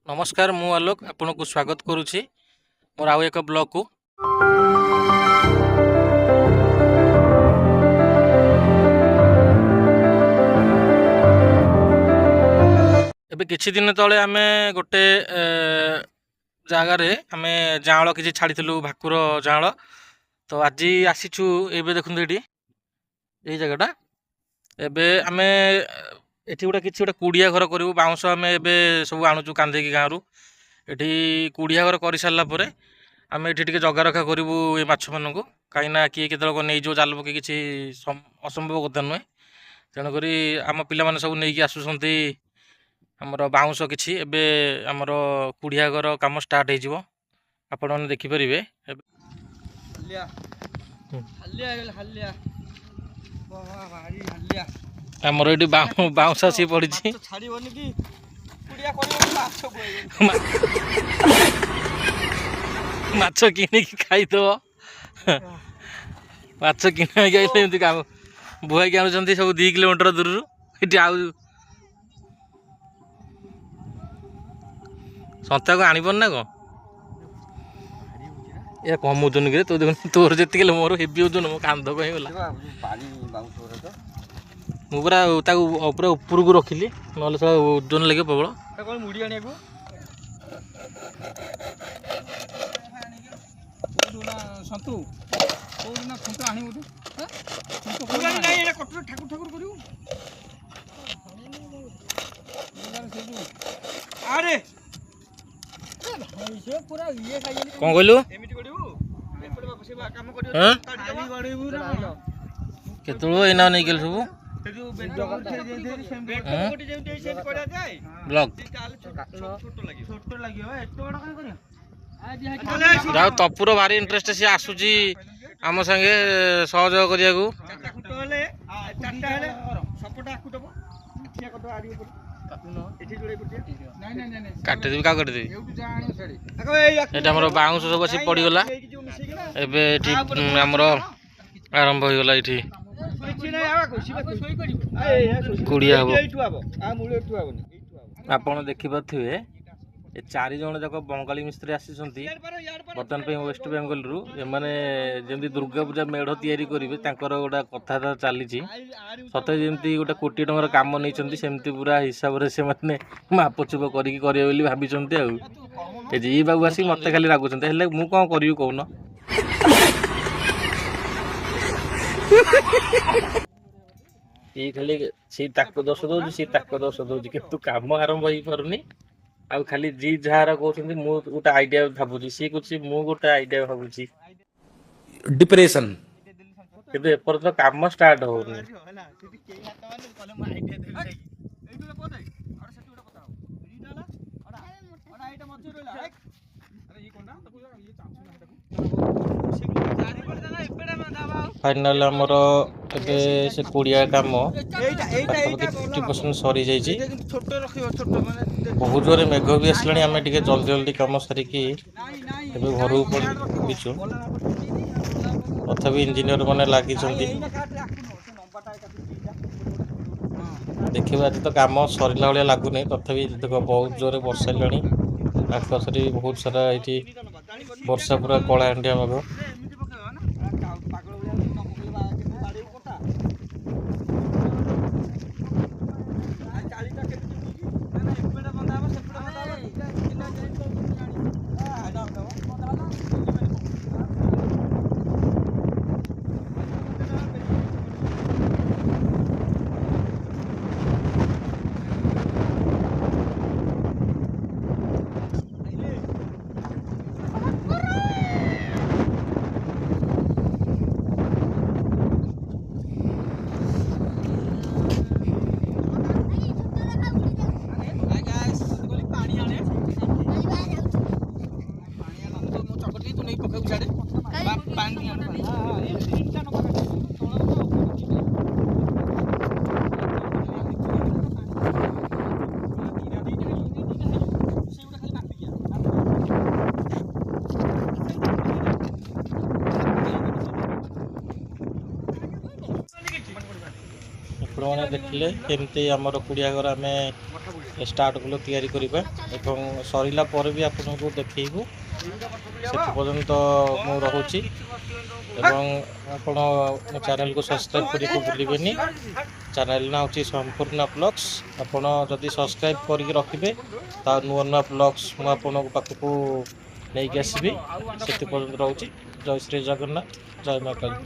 नमस्कार मु आलोक आपन को स्वागत करुच्ची मोर आउ एक ब्लॉग को। एबे किछि दिन तले आमे गोटे जगार आमे जाँल किछि छाड़ीलु भाकुर जाँल। तो आज आसीचु एबे देखुन एटी एई जगहटा एबे आमे एठी गोटे किछि गोटे कुड़िया घर करू बाउंस आमे एबे सब आणुचु कांधेकी गाँव एठी कुड़िया घर कर सारा पर आम ये जगा रखा करूँ ये माछ मान को कहीं किए के नहीं जो जाल पकई किसी असंभव कथा नुहे। तेणुक आम पाने सब नहीं आसुँच आमर बाउंस किसी एवं आमर कुड़िया घर कम स्टार्ट हो आपण मैंने देखिपारे। आमर ये बाउंस आसी पड़ी माछ किनिकी खाईदब माछ किन काम बुहाई आनुंट सब 2 किलोमीटर दूर ये सन्ता को आनी ना कौन ये कम ओजन कि तो देख तोर जी मोर हेवी ओजन मो कांध को गला मुझे पूरा ऊपर को रखिली ना सब ओजन लगे प्रबल मुड़ी आने सन्तु कोना खुंटा आनी बोलू हां नहीं एटा कटर ठाकुर ठाकुर करियो अरे भाई से पूरा ये खाइए कोन कहलु एमिति करियो एपड़ बाप से काम करियो खाली गड़ेबू रे केतलो एना नै गेल सब से जो बेट उठे दे बेट कोटी जेमति सेट करा जाय ब्लॉक छोटो लागियो एतो बड़ा काय करियो जाओ तपुर भारी इंटरेस्ट सी आसुची आम संगे सहयोग करिया को काटिदेवी क्या काटिदेवी ये आम बाउंस सब आसी पड़गला एमर आरंभ हो गला ये कुड़िया हम आपड़ देखिपे ये 4 जन जाक बंगाली मिस्त्री आसी बर्तमान वेस्ट बेंगल रु एमाने जमी दुर्गा पूजा मेढ़ तैयारी करेंगे गोटे कथा चली सत जमी गोटे कोटी टकर कम नहीं सेमती पूरा हिसाब से मापचुप करेंगे भाई ये बाबू आसिक मत खाली रागुंट मु कौन करी कौन ये खाली सी ताक दोष दौर सी ताक दोष दौर कि कम आरंभ हो पारुनी आ खाली जी जहाँ कहते गोटे आइडिया भावुँ सी कुछ मु गोटे आइडिया भावुँ डिप्रेशन किंतु एपर तो काम स्टार्ट हो फाइनाल आमर से कुड़िया काम 50% सरी जाइए बहुत जोर मेघ भी आसला आम टे जल्दी जल्दी कम सारिकी घर पड़ीचु तथापि इंजीनियर मैंने लगी देखिए आज तो कम सरला भाया लगुनि तथापि देख बहुत जोर वर्षा आकाश बहुत सारा ये वर्षा पूरा कला अंडिया मेघ ଆପଣମାନେ ଦେଖିଲେ କେମିତି ଆମର କୁଡ଼ିଆ ଘର ଆମେ ଷ୍ଟାର୍ଟ କଲୁ ତିଆରି କରିବା ଏବଂ ସରିଲା ପରେ ବି ଆପଣଙ୍କୁ ଦେଖେଇବୁ। ସେଠି ପର୍ଯ୍ୟନ୍ତ ମୁଁ ରହୁଛି ଏବଂ ଆପଣ ମୋ ଚ୍ୟାନେଲକୁ ସବସ୍କ୍ରାଇବ୍ କରିବାକୁ ଭୁଲିବେନି। ଚ୍ୟାନେଲ ନାଁ ହେଉଛି ସମ୍ପୂର୍ଣ୍ଣ ବ୍ଲଗ୍ସ। ଆପଣ ଯଦି ସବସ୍କ୍ରାଇବ୍ କରିକି ରଖିବେ ତା ନୂଆ ନୂଆ ବ୍ଲଗ୍ସ ମୁଁ ଆପଣଙ୍କ ପାଖକୁ ନେଇକି ଆସିବି। ସେଠି ପର୍ଯ୍ୟନ୍ତ ରହୁଛି। ଜୟ ଶ୍ରୀ ଜଗନ୍ନାଥ, ଜୟ ମା କାଳୀ।